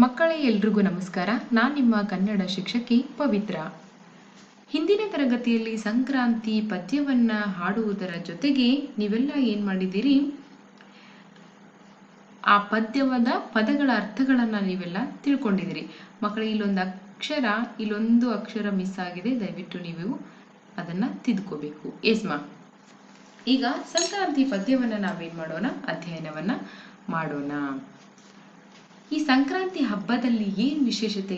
ಮಕ್ಕಳೇ ಎಲ್ರಿಗೂ ನಮಸ್ಕಾರ. ನಾನು ನಿಮ್ಮ ಕನ್ನಡ ಶಿಕ್ಷಕಿ ಪವಿತ್ರ. ಹಿಂದಿನ ತರಗತಿಯಲ್ಲಿ ಸಂಕ್ರಾಂತಿ ಪದ್ಯವನ್ನ ಹಾಡುವುದರ ಜೊತೆಗೆ ನೀವೆಲ್ಲ ಏನ್ ಮಾಡಿದ್ದೀರಿ, ಆ ಪದ್ಯವಾದ ಪದಗಳ ಅರ್ಥಗಳನ್ನ ನೀವೆಲ್ಲ ತಿಳ್ಕೊಂಡಿದ್ದೀರಿ. ಮಕ್ಕಳೇ, ಇಲ್ಲೊಂದು ಅಕ್ಷರ ಮಿಸ್ ಆಗಿದೆ, ದಯವಿಟ್ಟು ನೀವು ಅದನ್ನ ತಿದ್ಕೋಬೇಕು. ಎಸ್ಮಾ, ಈಗ ಸಂಕ್ರಾಂತಿ ಪದ್ಯವನ್ನ ನಾವೇನ್ ಮಾಡೋಣ, ಅಧ್ಯಯನವನ್ನ ಮಾಡೋಣ. ಈ ಸಂಕ್ರಾಂತಿ ಹಬ್ಬದಲ್ಲಿ ಏನ್ ವಿಶೇಷತೆ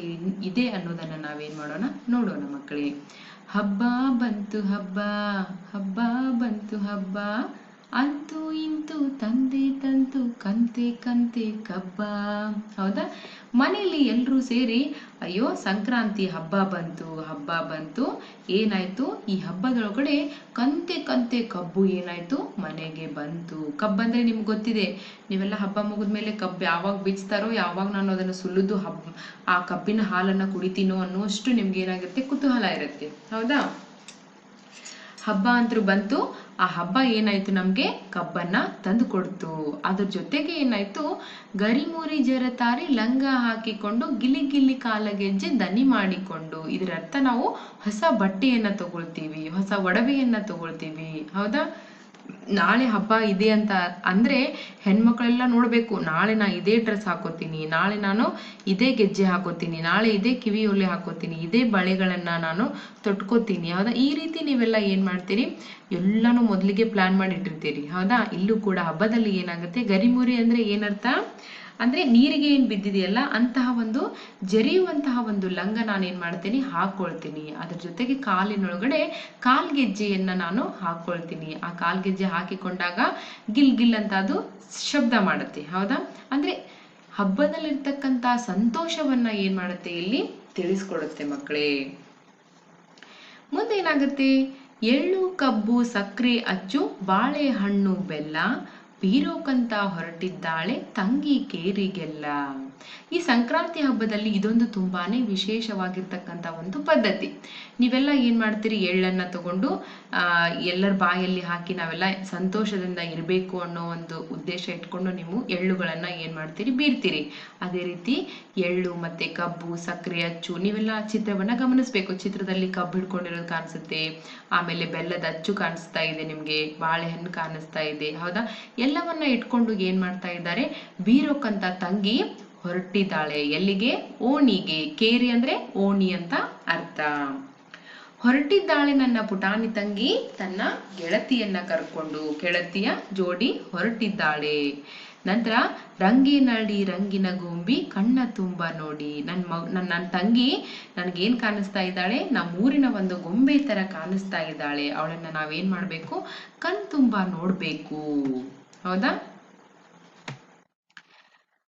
ಇದೆ ಅನ್ನೋದನ್ನ ನಾವೇನ್ ಮಾಡೋಣ, ನೋಡೋಣ ಮಕ್ಕಳೇ. ಹಬ್ಬ ಬಂತು ಹಬ್ಬ, ಹಬ್ಬ ಬಂತು ಹಬ್ಬ, ಅಂತೂ ಇಂತೂ ತಂದೆ ತಂತು ಕಂತೆ ಕಂತೆ ಕಬ್ಬ. ಹೌದಾ? ಮನೆಯಲ್ಲಿ ಎಲ್ಲರೂ ಸೇರಿ ಅಯ್ಯೋ ಸಂಕ್ರಾಂತಿ ಹಬ್ಬ ಬಂತು, ಏನಾಯ್ತು, ಈ ಹಬ್ಬದೊಳಗಡೆ ಕಂತೆ ಕಂತೆ ಕಬ್ಬು ಏನಾಯ್ತು, ಮನೆಗೆ ಬಂತು. ಕಬ್ಬಂದ್ರೆ ನಿಮ್ಗೆ ಗೊತ್ತಿದೆ, ನೀವೆಲ್ಲ ಹಬ್ಬ ಮುಗಿದ್ಮೇಲೆ ಕಬ್ಬು ಯಾವಾಗ ಬಿಚ್ತಾರೋ, ಯಾವಾಗ ನಾನು ಅದನ್ನು ಸುಲಿದು ಆ ಕಬ್ಬಿನ ಹಾಲನ್ನ ಕುಡಿತೀನೋ ಅನ್ನುವಷ್ಟು ನಿಮ್ಗೆ ಏನಾಗುತ್ತೆ, ಕುತೂಹಲ ಇರುತ್ತೆ. ಹೌದಾ? ಹಬ್ಬ ಅಂತೂ ಬಂತು. ಆ ಹಬ್ಬ ಏನಾಯ್ತು, ನಮ್ಗೆ ಕಬ್ಬನ್ನ ತಂದು ಕೊಡ್ತು. ಅದ್ರ ಜೊತೆಗೆ ಏನಾಯ್ತು, ಗರಿಮುರಿ ಜರತಾರಿ ಲಂಗ ಹಾಕಿಕೊಂಡು ಗಿಲಿ ಗಿಲಿ ಕಾಲಗೆಜ್ಜೆ ದನಿ ಮಾಡಿಕೊಂಡು. ಇದರ ಅರ್ಥ ನಾವು ಹೊಸ ಬಟ್ಟೆಯನ್ನ ತಗೊಳ್ತೀವಿ, ಹೊಸ ಒಡವೆಯನ್ನ ತಗೊಳ್ತೀವಿ. ಹೌದಾ? ನಾಳೆ ಹಬ್ಬ ಇದೆ ಅಂತ ಅಂದ್ರೆ ಹೆಣ್ಮಕ್ಳೆಲ್ಲ ನೋಡ್ಬೇಕು, ನಾಳೆ ನಾ ಇದೇ ಡ್ರೆಸ್ ಹಾಕೋತೀನಿ, ನಾಳೆ ನಾನು ಇದೇ ಗೆಜ್ಜೆ ಹಾಕೋತೀನಿ, ನಾಳೆ ಇದೇ ಕಿವಿ ಒಲೆ ಹಾಕೋತೀನಿ, ಇದೇ ಬಳೆಗಳನ್ನ ನಾನು ತೊಟ್ಕೋತೀನಿ. ಹೌದಾ? ಈ ರೀತಿ ನೀವೆಲ್ಲ ಏನ್ ಮಾಡ್ತೀರಿ, ಎಲ್ಲಾನು ಮೊದಲಿಗೆ ಪ್ಲಾನ್ ಮಾಡಿಟ್ಟಿರ್ತೀರಿ. ಹೌದಾ? ಇಲ್ಲೂ ಕೂಡ ಹಬ್ಬದಲ್ಲಿ ಏನಾಗುತ್ತೆ, ಗರಿಮುರಿ ಅಂದ್ರೆ ಏನರ್ಥ ಅಂದ್ರೆ ನೀರಿಗೆ ಏನ್ ಬಿದ್ದಿದೆಯಲ್ಲ ಅಂತಹ ಒಂದು ಜರಿಯುವಂತಹ ಒಂದು ಲಂಗ ನಾನೇನ್ ಮಾಡ್ತೀನಿ, ಹಾಕೊಳ್ತೀನಿ. ಅದ್ರ ಜೊತೆಗೆ ಕಾಲಿನೊಳಗಡೆ ಕಾಲ್ಗೆಜ್ಜೆಯನ್ನ ನಾನು ಹಾಕೊಳ್ತೀನಿ. ಆ ಕಾಲ್ಗೆಜ್ಜೆ ಹಾಕಿಕೊಂಡಾಗ ಗಿಲ್ ಗಿಲ್ ಅಂತ ಅದು ಶಬ್ದ ಮಾಡುತ್ತೆ. ಹೌದಾ? ಅಂದ್ರೆ ಹಬ್ಬದಲ್ಲಿರ್ತಕ್ಕಂತ ಸಂತೋಷವನ್ನ ಏನ್ ಮಾಡುತ್ತೆ, ಇಲ್ಲಿ ತಿಳಿಸ್ಕೊಡುತ್ತೆ ಮಕ್ಕಳೇ. ಮುಂದೆ ಏನಾಗುತ್ತೆ, ಎಳ್ಳು ಕಬ್ಬು ಸಕ್ಕರೆ ಅಚ್ಚು ಬಾಳೆಹಣ್ಣು ಬೆಲ್ಲ ಬೀರೋಕಂತ ಹೊರಟಿದ್ದಾಳೆ ತಂಗಿ ಕೇರಿಗೆಲ್ಲ. ಈ ಸಂಕ್ರಾಂತಿ ಹಬ್ಬದಲ್ಲಿ ಇದೊಂದು ತುಂಬಾನೇ ವಿಶೇಷವಾಗಿರ್ತಕ್ಕಂಥ ಒಂದು ಪದ್ಧತಿ. ನೀವೆಲ್ಲ ಏನ್ ಮಾಡ್ತೀರಿ, ಎಳ್ಳನ್ನ ತಗೊಂಡು ಎಲ್ಲರ ಬಾಯಲ್ಲಿ ಹಾಕಿ ನಾವೆಲ್ಲ ಸಂತೋಷದಿಂದ ಇರಬೇಕು ಅನ್ನೋ ಒಂದು ಉದ್ದೇಶ ಇಟ್ಕೊಂಡು ನೀವು ಎಳ್ಳುಗಳನ್ನ ಏನ್ ಮಾಡ್ತೀರಿ, ಬೀರ್ತೀರಿ. ಅದೇ ರೀತಿ ಎಳ್ಳು ಮತ್ತೆ ಕಬ್ಬು ಸಕ್ಕರೆ ಅಚ್ಚು, ನೀವೆಲ್ಲ ಚಿತ್ರವನ್ನ ಗಮನಿಸ್ಬೇಕು. ಚಿತ್ರದಲ್ಲಿ ಕಬ್ಬು ಹಿಡ್ಕೊಂಡಿರೋದು ಕಾಣಿಸುತ್ತೆ, ಆಮೇಲೆ ಬೆಲ್ಲದ ಅಚ್ಚು ಕಾಣಿಸ್ತಾ ಇದೆ, ನಿಮ್ಗೆ ಬಾಳೆಹಣ್ಣು ಕಾಣಿಸ್ತಾ ಇದೆ. ಹೌದಾ? ಎಲ್ಲವನ್ನ ಇಟ್ಕೊಂಡು ಏನ್ ಮಾಡ್ತಾ ಇದ್ದಾರೆ, ಬೀರೋಕಂತ ತಂಗಿ ಹೊರಟಿದ್ದಾಳೆ. ಎಲ್ಲಿಗೆ? ಓಣಿಗೆ. ಕೇರಿ ಅಂದ್ರೆ ಓಣಿ ಅಂತ ಅರ್ಥ. ಹೊರಟಿದ್ದಾಳೆ ನನ್ನ ಪುಟಾಣಿ ತಂಗಿ ತನ್ನ ಗೆಳತಿಯನ್ನ ಕರ್ಕೊಂಡು, ಗೆಳತಿಯ ಜೋಡಿ ಹೊರಟಿದ್ದಾಳೆ. ನಂತರ ರಂಗಿನಳ್ಳಿ ರಂಗಿನ ಗೊಂಬಿ ಕಣ್ಣ ತುಂಬ ನೋಡಿ. ನನ್ನ ತಂಗಿ ನನ್ಗೇನ್ ಕಾಣಿಸ್ತಾ ಇದ್ದಾಳೆ, ನಮ್ಮೂರಿನ ಒಂದು ಗೊಂಬೆ ತರ ಕಾಣಿಸ್ತಾ ಇದ್ದಾಳೆ. ಅವಳನ್ನ ನಾವೇನ್ ಮಾಡ್ಬೇಕು, ಕಣ್ ತುಂಬಾ ನೋಡ್ಬೇಕು. ಹೌದಾ?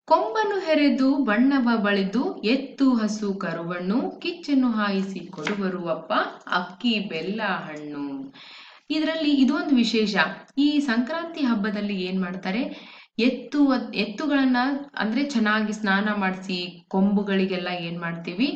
ಕೊಂಬನು ಹೆರೆದು ಬಣ್ಣವ ಬಳಿದು ಎತ್ತು ಹಸು ಕರುವನ್ನು ಕಿಚ್ಚನ್ನು ಹಾಯಿಸಿ ಕೊಡುವರು ಅಪ್ಪ ಅಕ್ಕಿ ಬೆಲ್ಲ ಹಣ್ಣು. ಇದರಲ್ಲಿ ಇದೊಂದು ವಿಶೇಷ. ಈ ಸಂಕ್ರಾಂತಿ ಹಬ್ಬದಲ್ಲಿ ಏನ್ ಮಾಡ್ತಾರೆ, ಎತ್ತುಗಳನ್ನ ಅಂದ್ರೆ ಚೆನ್ನಾಗಿ ಸ್ನಾನ ಮಾಡಿಸಿ ಕೊಂಬುಗಳಿಗೆಲ್ಲ ಏನ್ ಮಾಡ್ತೀವಿ,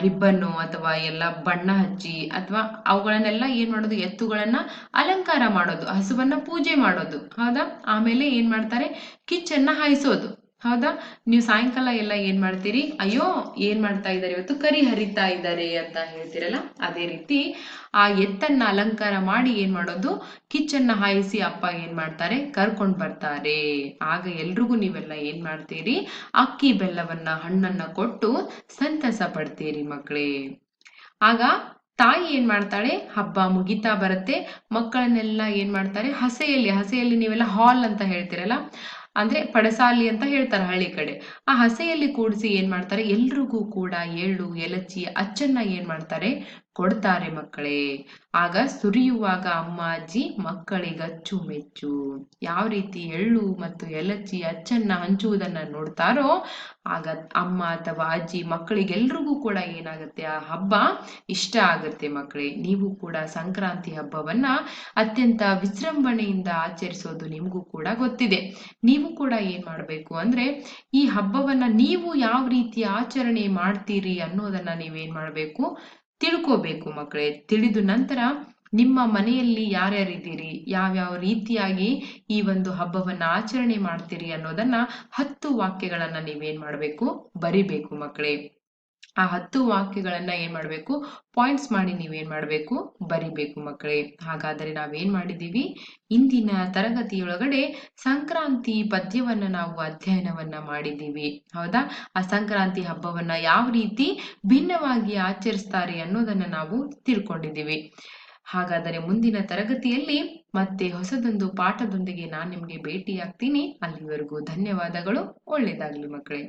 ರಿಬ್ಬನ್ನು ಅಥವಾ ಎಲ್ಲ ಬಣ್ಣ ಹಚ್ಚಿ ಅಥವಾ ಅವುಗಳನ್ನೆಲ್ಲ ಏನ್ ಮಾಡೋದು, ಎತ್ತುಗಳನ್ನ ಅಲಂಕಾರ ಮಾಡೋದು, ಹಸುವನ್ನ ಪೂಜೆ ಮಾಡೋದು. ಹೌದಾ? ಆಮೇಲೆ ಏನ್ ಮಾಡ್ತಾರೆ, ಕಿಚ್ಚನ್ನ ಹಾಯಿಸೋದು. ಹೌದಾ? ನೀವು ಸಾಯಂಕಾಲ ಎಲ್ಲ ಏನ್ ಮಾಡ್ತೀರಿ, ಅಯ್ಯೋ ಏನ್ ಮಾಡ್ತಾ ಇದ್ದಾರೆ ಇವತ್ತು, ಕರಿ ಹರಿತಾ ಇದ್ದಾರೆ ಅಂತ ಹೇಳ್ತೀರಲ್ಲ, ಅದೇ ರೀತಿ ಆ ಎತ್ತನ್ನ ಅಲಂಕಾರ ಮಾಡಿ ಏನ್ ಮಾಡೋದು, ಕಿಚ್ಚನ್ನ ಹಾಯಿಸಿ ಅಪ್ಪ ಏನ್ ಮಾಡ್ತಾರೆ, ಕರ್ಕೊಂಡ್ ಬರ್ತಾರೆ. ಆಗ ಎಲ್ರಿಗೂ ನೀವೆಲ್ಲ ಏನ್ ಮಾಡ್ತೀರಿ, ಅಕ್ಕಿ ಬೆಲ್ಲವನ್ನ ಹಣ್ಣನ್ನ ಕೊಟ್ಟು ಸಂತಸ ಪಡ್ತೀರಿ ಮಕ್ಕಳೇ. ಆಗ ತಾಯಿ ಏನ್ ಮಾಡ್ತಾಳೆ, ಹಬ್ಬ ಮುಗಿತಾ ಬರುತ್ತೆ, ಮಕ್ಕಳನ್ನೆಲ್ಲ ಏನ್ ಮಾಡ್ತಾರೆ, ಹಸೆಯಲ್ಲಿ ನೀವೆಲ್ಲ ಹಾಲ್ ಅಂತ ಹೇಳ್ತೀರಲ್ಲ, ಅಂದ್ರೆ ಪಡಸಾಲಿ ಅಂತ ಹೇಳ್ತಾರೆ ಹಳ್ಳಿ ಕಡೆ, ಆ ಹಸೆಯಲ್ಲಿ ಕೂಡಿಸಿ ಏನ್ ಮಾಡ್ತಾರೆ, ಎಲ್ರಿಗೂ ಕೂಡ ಎಳ್ಳು ಎಲಚಿ ಅಚ್ಚನ್ನ ಏನ್ ಮಾಡ್ತಾರೆ, ಕೊಡ್ತಾರೆ ಮಕ್ಕಳೇ. ಆಗ ಸುರಿಯುವಾಗ ಅಮ್ಮ ಅಜ್ಜಿ ಮಕ್ಕಳಿಗಚ್ಚು ಮೆಚ್ಚು. ಯಾವ ರೀತಿ ಎಳ್ಳು ಮತ್ತು ಎಲಚಿ ಅಚ್ಚನ್ನ ಹಂಚುವುದನ್ನ ನೋಡ್ತಾರೋ, ಆಗ ಅಮ್ಮ ಅಥವಾ ಅಜ್ಜಿ ಮಕ್ಕಳಿಗೆಲ್ರಿಗೂ ಕೂಡ ಏನಾಗುತ್ತೆ, ಆ ಹಬ್ಬ ಇಷ್ಟ ಆಗುತ್ತೆ ಮಕ್ಕಳೇ. ನೀವು ಕೂಡ ಸಂಕ್ರಾಂತಿ ಹಬ್ಬವನ್ನ ಅತ್ಯಂತ ವಿಜೃಂಭಣೆಯಿಂದ ಆಚರಿಸೋದು ನಿಮಗೂ ಕೂಡ ಗೊತ್ತಿದೆ. ನೀವು ಕೂಡ ಏನ್ ಮಾಡ್ಬೇಕು ಅಂದ್ರೆ, ಈ ಹಬ್ಬವನ್ನ ನೀವು ಯಾವ ರೀತಿ ಆಚರಣೆ ಮಾಡ್ತೀರಿ ಅನ್ನೋದನ್ನ ನೀವೇನ್ ಮಾಡ್ಬೇಕು, ತಿಳ್ಕೋಬೇಕು ಮಕ್ಕಳೇ. ತಿಳಿದು ನಂತರ ನಿಮ್ಮ ಮನೆಯಲ್ಲಿ ಯಾರ್ಯಾರಿದ್ದೀರಿ, ಯಾವ್ಯಾವ ರೀತಿಯಾಗಿ ಈ ಒಂದು ಹಬ್ಬವನ್ನ ಆಚರಣೆ ಮಾಡ್ತೀರಿ ಅನ್ನೋದನ್ನ 10 ವಾಕ್ಯಗಳನ್ನ ನೀವೇನ್ ಮಾಡ್ಬೇಕು, ಬರಿಬೇಕು ಮಕ್ಕಳೇ. ಆ 10 ವಾಕ್ಯಗಳನ್ನ ಏನ್ ಮಾಡ್ಬೇಕು, ಪಾಯಿಂಟ್ಸ್ ಮಾಡಿ ನೀವೇನ್ ಮಾಡ್ಬೇಕು, ಬರಿಬೇಕು ಮಕ್ಕಳೇ. ಹಾಗಾದರೆ ನಾವೇನ್ ಮಾಡಿದೀವಿ, ಇಂದಿನ ತರಗತಿಯೊಳಗಡೆ ಸಂಕ್ರಾಂತಿ ಪದ್ಯವನ್ನ ನಾವು ಅಧ್ಯಯನವನ್ನ ಮಾಡಿದ್ದೀವಿ. ಹೌದಾ? ಆ ಸಂಕ್ರಾಂತಿ ಹಬ್ಬವನ್ನ ಯಾವ ರೀತಿ ಭಿನ್ನವಾಗಿ ಆಚರಿಸ್ತಾರೆ ಅನ್ನೋದನ್ನ ನಾವು ತಿಳ್ಕೊಂಡಿದ್ದೀವಿ. ಹಾಗಾದರೆ ಮುಂದಿನ ತರಗತಿಯಲ್ಲಿ ಮತ್ತೆ ಹೊಸದೊಂದು ಪಾಠದೊಂದಿಗೆ ನಾನು ನಿಮ್ಗೆ ಭೇಟಿಯಾಗ್ತೀನಿ. ಅಲ್ಲಿವರೆಗೂ ಧನ್ಯವಾದಗಳು. ಒಳ್ಳೆಯದಾಗ್ಲಿ ಮಕ್ಕಳೇ.